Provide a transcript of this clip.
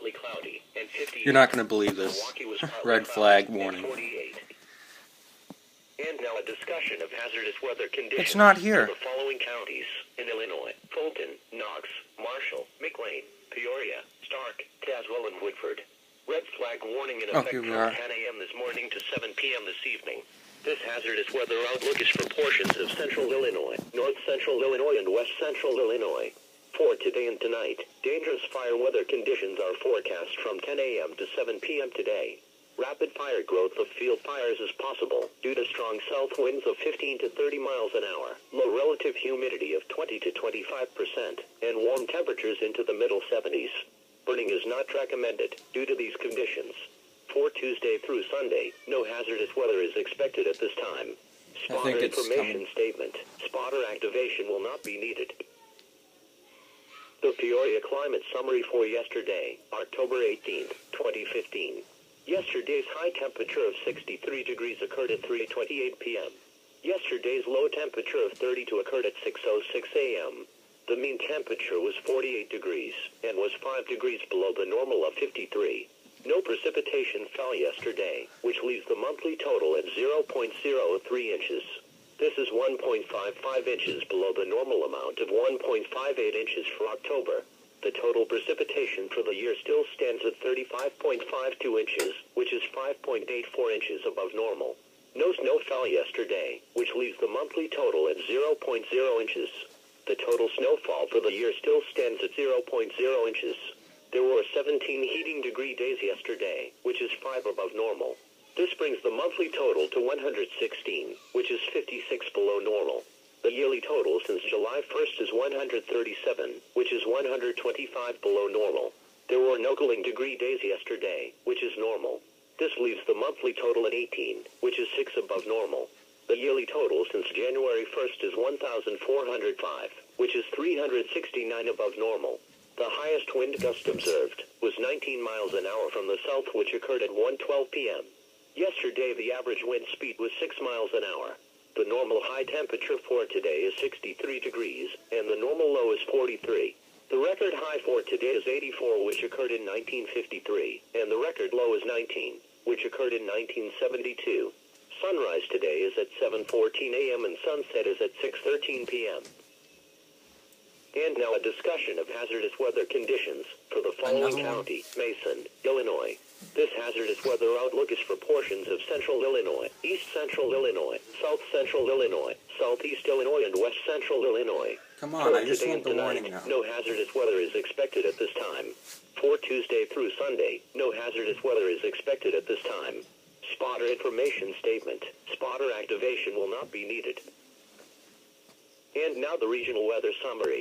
partly cloudy, and 58. You're not going to believe this. Milwaukee was partly Red cloudy, flag and warning. 48. And now a discussion of hazardous weather conditions It's not here. for the following counties in Illinois: Fulton, Knox, Marshall, McLean, Peoria, Stark, Tazewell, and Woodford. Red flag warning in effect here from we are. 10 a.m. this morning to 7 p.m. this evening. This hazardous weather outlook is for portions of central Illinois, north central Illinois, and west central Illinois. For today and tonight, dangerous fire weather conditions are forecast from 10 a.m. to 7 p.m. today. Rapid fire growth of field fires is possible due to strong south winds of 15 to 30 miles an hour, low relative humidity of 20 to 25%, and warm temperatures into the middle 70s. Burning is not recommended due to these conditions. For Tuesday through Sunday, no hazardous weather is expected at this time. Spotter information statement. Spotter activation will not be needed. The Peoria climate summary for yesterday, October 18, 2015. Yesterday's high temperature of 63 degrees occurred at 3:28 p.m. Yesterday's low temperature of 32 occurred at 6:06 a.m. The mean temperature was 48 degrees and was 5 degrees below the normal of 53. No precipitation fell yesterday, which leaves the monthly total at 0.03 inches. This is 1.55 inches below the normal amount of 1.58 inches for October. The total precipitation for the year still stands at 35.52 inches, which is 5.84 inches above normal. No snow fell yesterday, which leaves the monthly total at 0.0 inches. The total snowfall for the year still stands at 0.0 inches. There were 17 heating degree days yesterday, which is 5 above normal. This brings the monthly total to 116, which is 56 below normal. The yearly total since July 1st is 137, which is 125 below normal. There were no cooling degree days yesterday, which is normal. This leaves the monthly total at 18, which is 6 above normal. The yearly total since January 1st is 1,405, which is 369 above normal. The highest wind gust observed was 19 miles an hour from the south, which occurred at 1:12 p.m. Yesterday, the average wind speed was 6 miles an hour. The normal high temperature for today is 63 degrees, and the normal low is 43. The record high for today is 84, which occurred in 1953, and the record low is 19, which occurred in 1972. Sunrise today is at 7:14 a.m. and sunset is at 6:13 p.m. And now a discussion of hazardous weather conditions for the following county: Mason, Illinois. This hazardous weather outlook is for portions of central Illinois, east central Illinois, south central Illinois, southeast Illinois, and west central Illinois. Come on, I just want the tonight, warning now. no hazardous weather is expected at this time. For Tuesday through Sunday, no hazardous weather is expected at this time. Spotter information statement. Spotter activation will not be needed. And now the regional weather summary.